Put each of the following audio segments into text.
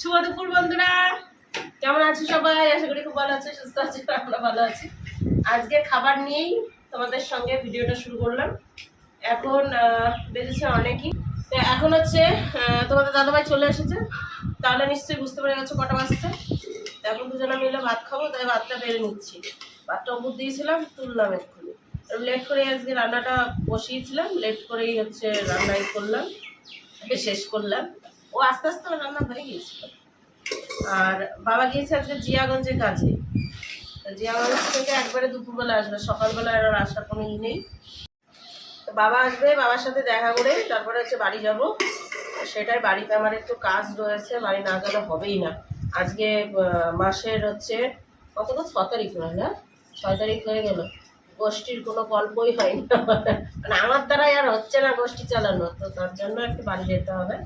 শুভ দুপুর বন্ধুরা, কেমন আছো সবাই? আশা করি খুব ভালো আছো, সুস্থ আছো। আমরা ভালো আছি। আজকে খাবার নিয়েই তোমাদের সঙ্গে ভিডিওটা শুরু করলাম। এখন বেজেছে অনেকই, তো এখন হচ্ছে তোমাদের দাদাভাই চলে এসেছে। তাহলে নিশ্চয়ই বুঝতে পেরে গেছো কটা বাজছে। এখন দুজনে মিলে ভাত খাবো, তাই ভাতটা বেড়ে নিচ্ছি। ভাতটা উপর দিয়েছিলাম, তুললাম এক্ষুনি। লেট করে আজকে রান্নাটা বসিয়েছিলাম, লেট করেই হচ্ছে রান্নাই করলাম, শেষ করলাম। ও আস্তে আস্তে রান্না হয়ে গিয়েছিল। আর বাবা গিয়েছে আজকে জিয়াগঞ্জে কাজে। জিয়াগঞ্জ থেকে একবারে দুপুরবেলা আসবে, সকালবেলা আর আসার কোনো ই নেই। তো বাবা আসবে, বাবার সাথে দেখা করে তারপরে হচ্ছে বাড়ি যাব। সেটাই, বাড়িতে আমার একটু কাজ রয়েছে, বাড়ি না গেলে হবেই না। আজকে মাসের হচ্ছে কত, 6 তারিখ নয় না, 6 তারিখ হয়ে গেল। গোষ্ঠীর কোনো গল্পই হয় না, মানে আমার দ্বারাই আর হচ্ছে না গোষ্ঠী চালানো, তো তার জন্য একটু বাড়ি যেতে হবে।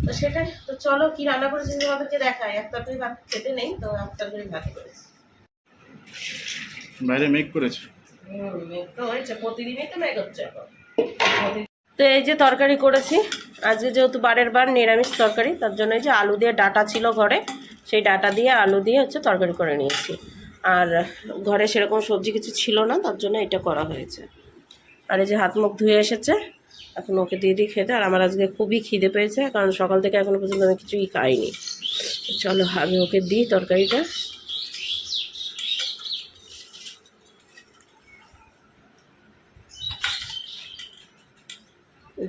তো সেটাই, তো চলো কি রান্না করেছি তোমাদেরকে দেখাই। এক তরকারি ভাত খেতে নেই, তো এক তরকারি ভাত করেছি। বাইরে মেঘ করেছে। মেঘ তো হয়েছে, প্রতিদিনই তো মেঘ হচ্ছে এখন। তো এই যে তরকারি করেছি আজকে, যেহেতু বারের বার নিরামিষ তরকারি, তার জন্য এই যে আলু দিয়ে ডাটা ছিল ঘরে, সেই ডাটা দিয়ে আলু দিয়ে হচ্ছে তরকারি করে নিয়েছি। আর ঘরে সেরকম সবজি কিছু ছিল না, তার জন্য এটা করা হয়েছে। আর এই যে হাত মুখ ধুয়ে এসেছে, এখন ওকে দিয়ে দিই খেতে। আর আমার আজকে খুবই খিদে পেয়েছে, কারণ সকাল থেকে এখনো পর্যন্ত আমি কিছুই খাইনি। চলো আমি ওকে দিই তরকারিটা।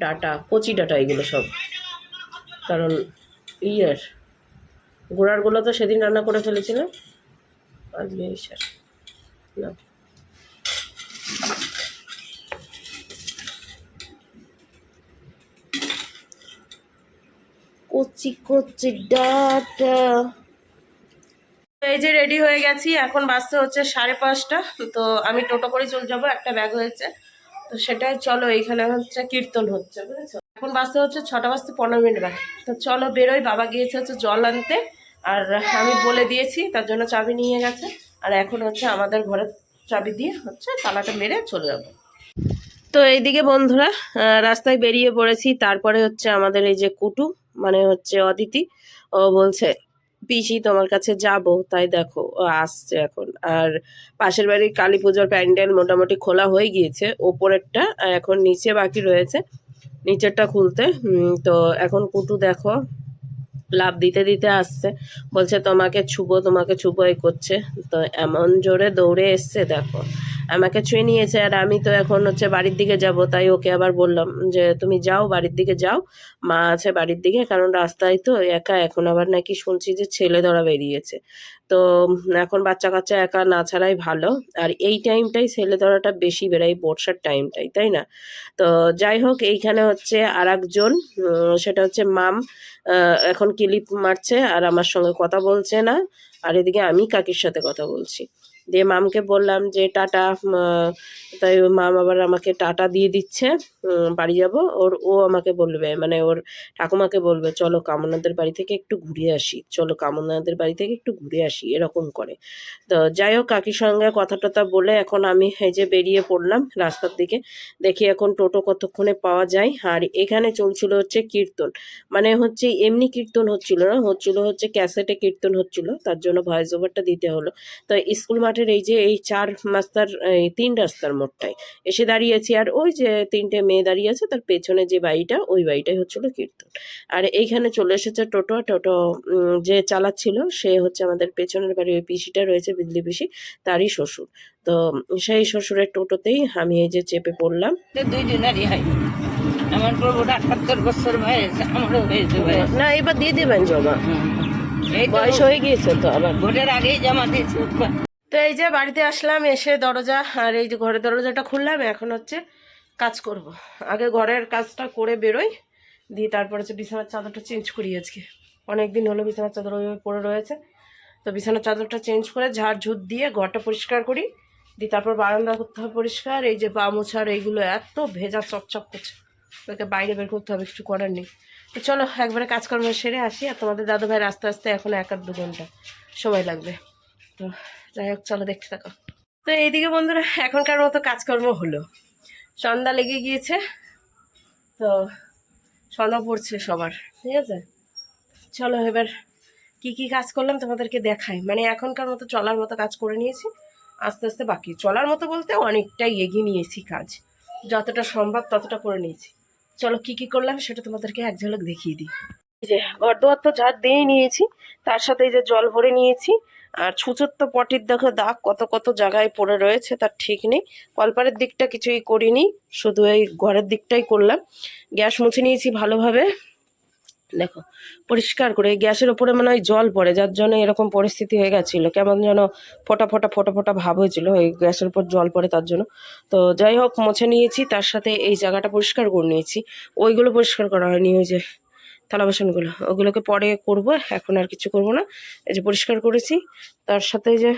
ডাটা, কচি ডাটা এগুলো সব, কারণ ইয়ের গোড়ারগুলো তো সেদিন রান্না করে ফেলেছিলাম, আজকে ইসার না। কচি কচি ডাটা। এই যে রেডি হয়ে গেছি, এখন বাজতে হচ্ছে 5:30। তো আমি টোটো করে চলে যাবো, একটা ব্যাগ হয়েছে, তো সেটাই। চলো, এইখানে হচ্ছে কীর্তন হচ্ছে, বুঝেছো? এখন বাজতে হচ্ছে 6:15 বাকি। তো চলো বেরোই। বাবা গিয়েছে হচ্ছে জল আনতে, আর আমি বলে দিয়েছি, তার জন্য চাবি নিয়ে গেছে। আর এখন হচ্ছে আমাদের ঘরের চাবি দিয়ে হচ্ছে তালাটা মেরে চলে যাবো। তো এইদিকে বন্ধুরা রাস্তায় বেরিয়ে পড়েছি। তারপরে হচ্ছে আমাদের এই যে কুটু, মানে হচ্ছে অদিতি, ও বলছে পিসি তোমার কাছে যাব, তাই দেখো ও আসছে এখন। আর পাশের বাড়ির কালী পুজোর প্যান্ডেল মোটামুটি খোলা হয়ে গিয়েছে, ওপরেরটা, এখন নিচে বাকি রয়েছে, নিচেরটা খুলতে। তো এখন কুটু দেখো লাভ দিতে দিতে আসছে, বলছে তোমাকে ছুবো তোমাকে ছুবো, এই করছে। তো এমন জোরে দৌড়ে এসছে দেখো, আমাকে ছুঁয়ে নিয়েছে। আর আমি তো এখন হচ্ছে বাড়ির দিকে যাব, তাই ওকে আবার বললাম যে তুমি যাও, বাড়ির দিকে যাও, মা আছে বাড়ির দিকে, কারণ রাস্তায় তো একা। এখন আবার নাকি শুনছি যে ছেলে ধরা বেরিয়েছে, তো এখন বাচ্চা কাচ্চা একা না ছাড়াই ভালো। আর এই টাইমটাই ছেলে ধরাটা বেশি বেড়ায়, বর্ষার টাইমটাই, তাই না? তো যাই হোক, এইখানে হচ্ছে আর একজন, সেটা হচ্ছে মাম, এখন ক্লিপ মারছে আর আমার সঙ্গে কথা বলছে না। আর এদিকে আমি কাকির সাথে কথা বলছি। দিয়ে মামকে বললাম যে টাটা, তাই মাম আবার আমাকে টাটা দিয়ে দিচ্ছে। বাড়ি যাব, ও আমাকে বলবে, মানে ওর ঠাকুমাকে বলবে চলো কামনাদের বাড়ি থেকে একটু ঘুরে আসি, চলো কামনাদের বাড়ি থেকে একটু ঘুরে আসি, এরকম করে। তো যাই হোক, কাকির সঙ্গে কথা টথা বলে এখন আমি এই যে বেরিয়ে পড়লাম রাস্তার দিকে। দেখি এখন টোটো কতক্ষণে পাওয়া যায়। আর এখানে চলছিল হচ্ছে কীর্তন, মানে হচ্ছে এমনি কীর্তন হচ্ছিল না, হচ্ছিল হচ্ছে ক্যাসেটে কীর্তন হচ্ছিল, তার জন্য ভয়েস ওভারটা দিতে হলো। তো স্কুল মাঠের এই যে এই 4 রাস্তার, এই 3 রাস্তার মোড়টায় এসে দাঁড়িয়েছি। আর ওই যে 3টে মেয়ে দাঁড়িয়ে আছে, তার পেছনে যে বাড়িটা, ওই বাড়িটাই হচ্ছিল কীর্তন। আর এইখানে চলে এসেছে টোটো। টোটো যে চালাচ্ছিল সে হচ্ছে আমাদের পেছনের বাড়ি, ওই পিসিটা রয়েছে, বিজলি পিসি, তারই শ্বশুর। তো সেই শ্বশুরের টোটোতেই আমি এই যে চেপে পড়লাম। 2 জনেরই হয়, আমার প্রভুর 78 বছর বয়স, আমারও হয়েছে বয়স। না, এবার দিয়ে দেবেন জমা, এই বয়স হয়ে গিয়েছে তো আবার। ভোটের আগেই জমা দিয়েছি। তো এই যে বাড়িতে আসলাম, এসে দরজা, আর এই যে ঘরের দরজাটা খুললাম। এখন হচ্ছে কাজ করব, আগে ঘরের কাজটা করে বেরোই, দিয়ে তারপর হচ্ছে বিছানার চাদরটা চেঞ্জ করি। আজকে অনেক দিন হলো বিছানার চাদর ওইভাবে পড়ে রয়েছে, তো বিছানার চাদরটা চেঞ্জ করে ঝাড় ঝুট দিয়ে ঘরটা পরিষ্কার করি, দিয়ে তারপর বারান্দা করতে হবে পরিষ্কার। এই যে পা মোছার এইগুলো এত ভেজা চকচক করছে, ওকে বাইরে বের করতে হবে, কিছু করার নেই। তো চলো একবারে কাজকর্ম সেরে আসি। আর তোমাদের দাদুভাই আস্তে আস্তে এখন 1-2 ঘন্টা সময় লাগবে। তো যাই হোক, চলো দেখতে থাকো। তো এইদিকে বন্ধুরা এখনকার মতো কাজকর্ম হলো, সন্ধ্যা লেগে গিয়েছে, তো সন্ধ্যা পড়ছে সবার, ঠিক আছে। চলো এবার কি কি কাজ করলাম তোমাদেরকে দেখাই। মানে এখনকার মতো চলার মতো কাজ করে নিয়েছি, আস্তে আস্তে বাকি চলার মতো বলতে অনেকটাই এগিয়ে নিয়েছি কাজ, যতটা সম্ভব ততটা করে নিয়েছি। চলো কি কি করলাম সেটা তোমাদেরকে এক ঝলক দেখিয়ে দিই। এই যে ঘর দুয়ার তো ঝাড় দিয়ে নিয়েছি, তার সাথে এই যে জল ভরে নিয়েছি। আর ছুঁচোর তো পটির দেখো দাগ কত কত জায়গায় পড়ে রয়েছে, তার ঠিক নেই। কলপারের দিকটা কিছুই করিনি, শুধু এই ঘরের দিকটাই করলাম। গ্যাস মুছে নিয়েছি ভালোভাবে, দেখো পরিষ্কার করে। গ্যাসের ওপরে মনে হয় জল পড়ে, যার জন্য এরকম পরিস্থিতি হয়ে গেছিলো, কেমন যেন ফোটা ফোটা ফোটা ফোটা ভাব হয়েছিল, ওই গ্যাসের উপর জল পড়ে তার জন্য। তো যাই হোক মুছে নিয়েছি, তার সাথে এই জায়গাটা পরিষ্কার করে নিয়েছি। ওইগুলো পরিষ্কার করা হয়নি, ওই যে থালা বাসনগুলো, ওগুলোকে পরে করব, এখন আর কিছু করব না। এই যে পরিষ্কার করেছি, তার সাথে যে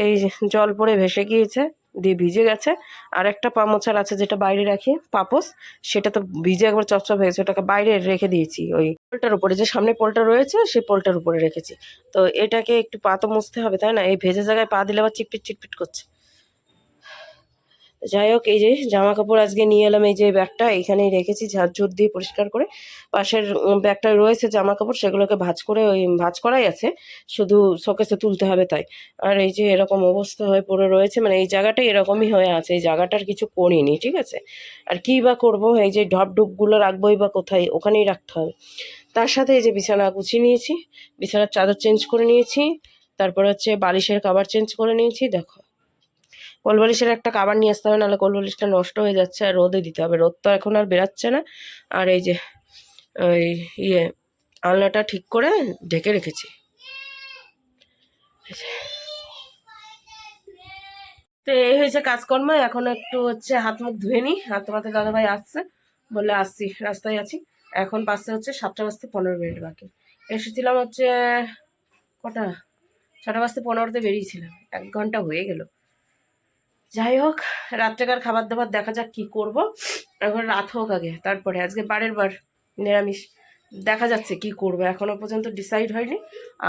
এই যে জল পড়ে ভেসে গিয়েছে, দিয়ে ভিজে গেছে। আর একটা পা মোছার আছে যেটা বাইরে রাখি, পাপোস, সেটা তো ভিজে একবার চপচপ হয়েছে, ওটাকে বাইরে রেখে দিয়েছি ওই পোলটার উপরে, যে সামনে পোলটা রয়েছে সেই পোলটার উপরে রেখেছি। তো এটাকে একটু পা তো মুছতে হবে তাই না, এই ভেজে জায়গায় পা দিলে আবার চিটপিট চিটপিট করছে। যাই হোক এই যে জামা কাপড় আজকে নিয়ে এলাম, এই যে ব্যাগটা এইখানেই রেখেছি ঝাড়ঝুড় দিয়ে পরিষ্কার করে। পাশের ব্যাগটা রয়েছে জামা কাপড়, সেগুলোকে ভাঁজ করে, ওই ভাঁজ করাই আছে, শুধু শোকেসে তুলতে হবে তাই। আর এই যে এরকম অবস্থা হয়ে পড়ে রয়েছে, মানে এই জায়গাটা এরকমই হয়ে আছে, এই জায়গাটার কিছু করিনি, ঠিক আছে। আর কী বা করবো, এই যে ঢপ ডুপগুলো রাখবোই বা কোথায়, ওখানেই রাখতে হবে। তার সাথে এই যে বিছানা গুছিয়ে নিয়েছি, বিছানার চাদর চেঞ্জ করে নিয়েছি, তারপর হচ্ছে বালিশের কভার চেঞ্জ করে নিয়েছি। দেখো কোলবালিশের একটা কাবার নিয়ে আসতে হবে, নাহলে কোলবালিশটা নষ্ট হয়ে যাচ্ছে, আর রোদে দিতে হবে, রোদ তো এখন আর বেরাচ্ছে না। আর এই যে ওই আলনাটা ঠিক করে ঢেকে রেখেছি। তো এই হয়েছে কাজকর্ম। এখন একটু হচ্ছে হাত মুখ ধুয়ে নিই, আর তোমাদের দাদাভাই আসছে বলে আসছি, রাস্তায় আছি। এখন বাসে হচ্ছে 7টা বাজতে 15 মিনিট বাকি। এসেছিলাম হচ্ছে কটা, 6টা বাজতে 15তে বেরিয়েছিলাম, 1 ঘন্টা হয়ে গেল। যাই হোক রাত্রেকার খাবার দাবার দেখা যাক কি করব, এখন রাত হোক আগে, তারপরে আজকে বারের বার নিরামিষ, দেখা যাচ্ছে কি করব, এখনো পর্যন্ত ডিসাইড হয়নি।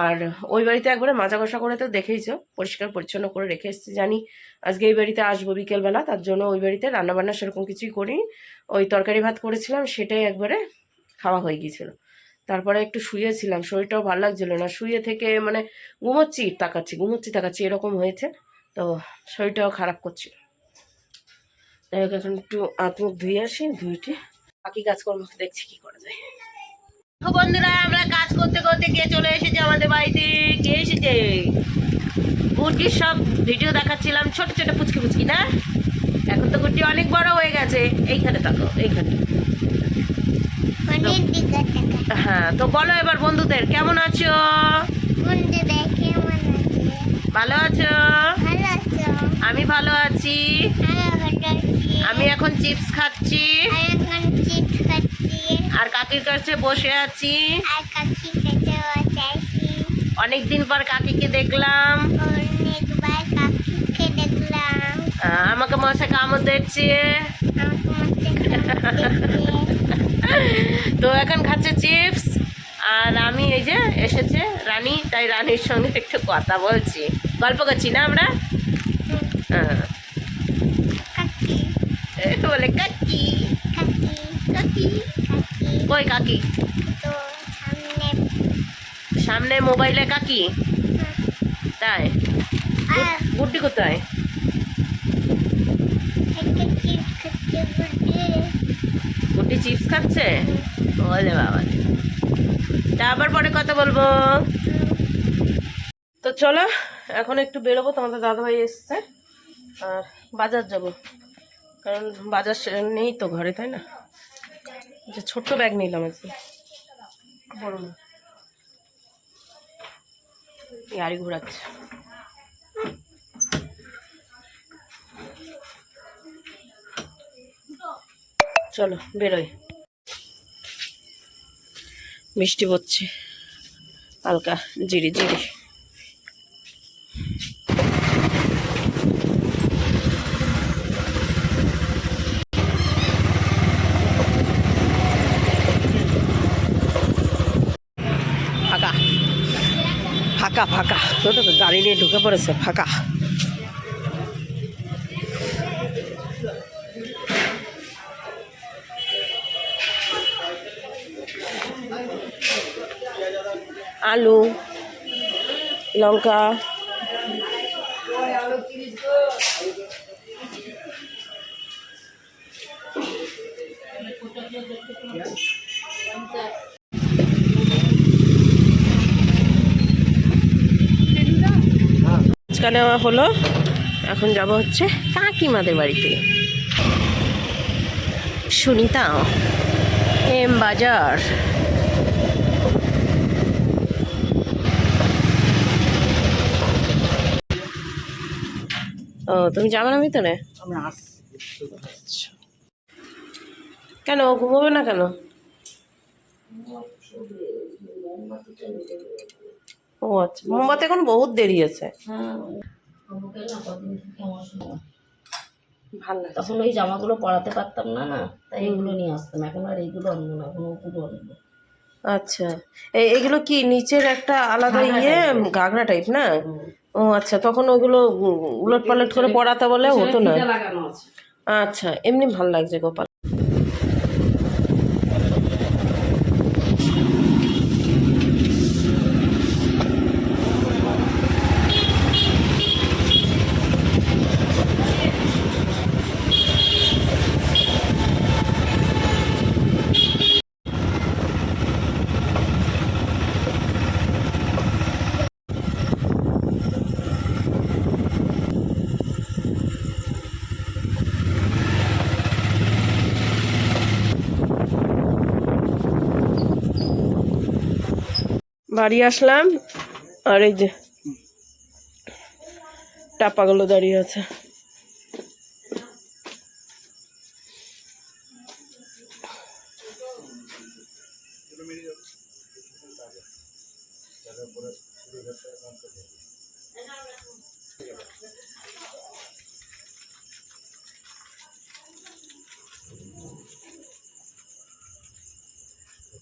আর ওই বাড়িতে একবারে মাজা কষা করে তো দেখেইছো, পরিষ্কার পরিচ্ছন্ন করে রেখে এসেছি, জানি আজকে এই বাড়িতে আসবো বিকেলবেলা, তার জন্য ওই বাড়িতে রান্নাবান্না সেরকম কিছুই করিনি। ওই তরকারি ভাত করেছিলাম, সেটাই একবারে খাওয়া হয়ে গিয়েছিল। তারপরে একটু শুয়েছিলাম, শরীরটাও ভালো লাগছিল না, শুয়ে থেকে মানে ঘুমোচ্ছি তাকাচ্ছি এরকম হয়েছে, তো শরীরটাও খারাপ করছিল। যাই হোক এখন একটু হাত মুখ ধুয়ে আসি, ধুইটে বাকি কাজকর্ম দেখছি কি করা যায়। বন্ধুরা আমরা কাজ করতে করতে কে চলে এসেছে আমাদের বাড়িতে, কে এসেছে, গুটির সব ভিডিও দেখাচ্ছিলাম, ছোট ছোট পুচকি পুচকি না, এখন তো গুটি অনেক বড় হয়ে গেছে। এইখানে থাকো, এইখানে। হ্যাঁ তো বলো এবার বন্ধুদের, কেমন আছো? ভালো আছো? আমি ভালো আছি। আমি এখন চিপস খাচ্ছি, আর কাকির কাছে বসে আছি। অনেকদিন পর কাকিকে দেখলাম, আমাকে মশা কামড় দিচ্ছে। তো এখন খাচ্ছে চিপস, আর আমি এই যে এসেছে রানী, তাই রানীর সঙ্গে একটু কথা বলছি, গল্প করছি না আমরা। হ্যাঁ বলে কাকি কাকি, কই কাকি? সামনে মোবাইলে কাকি, তাই? গুড্ডি কোথায়? গুড্ডি চিপস খাচ্ছে, বলে বাবা। তা আবার পরে কথা বলবো। তো চলো এখন একটু বেরোবো, তোমাদের দাদাভাই এসছে, আর বাজার যাব, কারণ বাজার নেই তো ঘরে, তাই না। যে ছোট্ট ব্যাগ নিলাম আজকে, বড় না, গাড়ি ঘোরাচ্ছে। চলো বেরোই, মিষ্টি পড়ছে হালকা জিরি জিরি। ফাঁকা ফাঁকা ফাঁকা, গাড়ি নিয়ে ঢুকে পড়েছে, ফাঁকা। আলু লঙ্কা, ফুচকা নেওয়া হলো। এখন যাব হচ্ছে কাকিমাদের বাড়িতে, সুনিতা এম বাজার। ও তুমি যাবে না ভিতরে? আচ্ছা। কেন ঘুমোবে না কেন? ও আচ্ছা, মোমবাতি এখন বহুত দেরি আছে। ভালো লাগছে। তখন ওই জামাগুলো পরাতে পারতাম না, না তাই এগুলো নিয়ে আসতাম। এখন আর এইগুলো আনবো না, এখন ওগুলো আনবো। আচ্ছা, এগুলো কি নিচের একটা আলাদা ঘাগরা টাইপ না? ও আচ্ছা, তখন ওগুলো উলট পালট করে পড়াতে বলে হতো না। লাগানো আছে। আচ্ছা, এমনি ভাল লাগছে গোপাল। বাড়ি আসলাম, আর এই যে টাপাগুলো দাঁড়িয়ে আছে।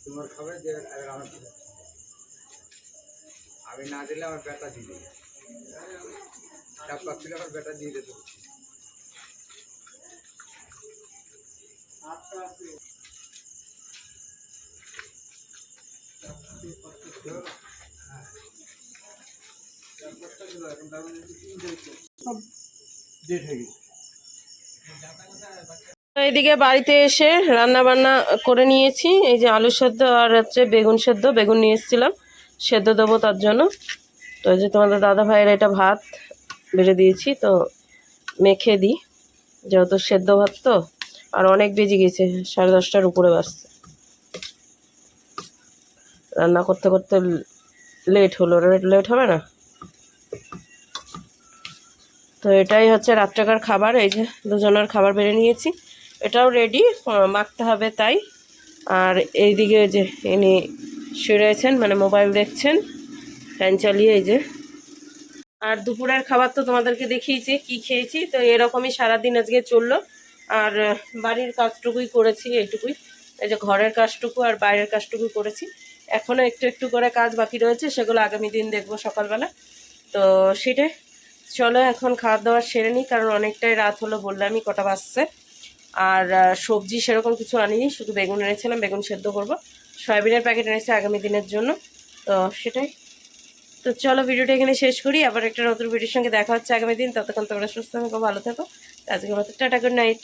তোমার খাবে যে আমি না দিলে আমার বেটা দিবে, ডাক্তার ছিল আমার বেটা দিয়ে দিত। এইদিকে বাড়িতে এসে রান্না বান্না করে নিয়েছি। এই যে আলু সেদ্ধ আর হচ্ছে বেগুন সেদ্ধ, বেগুন নিয়ে এসেছিলাম সেদ্ধ দেবো তার জন্য। তো এই যে তোমাদের দাদা ভাইয়ের এটা ভাত বেড়ে দিয়েছি, তো মেখে দিই, যেহেতু সেদ্ধ ভাত তো। আর অনেক বেজে গেছে, 10:30টার উপরে বাজছে। রান্না করতে করতে লেট হলো, লেট হবে না তো। এটাই হচ্ছে রাত্রেকার খাবার। এই যে দুজনের খাবার বেড়ে নিয়েছি, এটাও রেডি, মাখতে হবে তাই। আর এইদিকে যে ইনি শুয়ে রয়েছেন, মানে মোবাইল দেখছেন ফ্যান চালিয়ে। এই যে, আর দুপুরের খাবার তো তোমাদেরকে দেখিয়েছি কি খেয়েছি। তো এরকমই সারাদিন আজকে চললো। আর বাড়ির কাজটুকুই করেছি, এইটুকুই। এই যে ঘরের কাজটুকু আর বাইরের কাজটুকুই করেছি। এখনও একটু একটু করে কাজ বাকি রয়েছে, সেগুলো আগামী দিন দেখবো সকালবেলা। তো সেটাই, চলো এখন খাওয়া দাওয়া সেরে নিই, কারণ অনেকটাই রাত হলো, বললামই কটা বাজছে। আর সবজি সেরকম কিছু আনিনি, শুধু বেগুন এনেছিলাম, বেগুন সেদ্ধ করব। সয়াবিনের প্যাকেট এনেছি আগামী দিনের জন্য। তো সেটাই। তো চলো ভিডিওটা এখানে শেষ করি, আবার একটা নতুন ভিডিওর সঙ্গে দেখা হচ্ছে আগামী দিন। ততক্ষণ তোমরা সুস্থ থাকো, ভালো থাকো। আজকের মতো টাটা, গুড নাইট।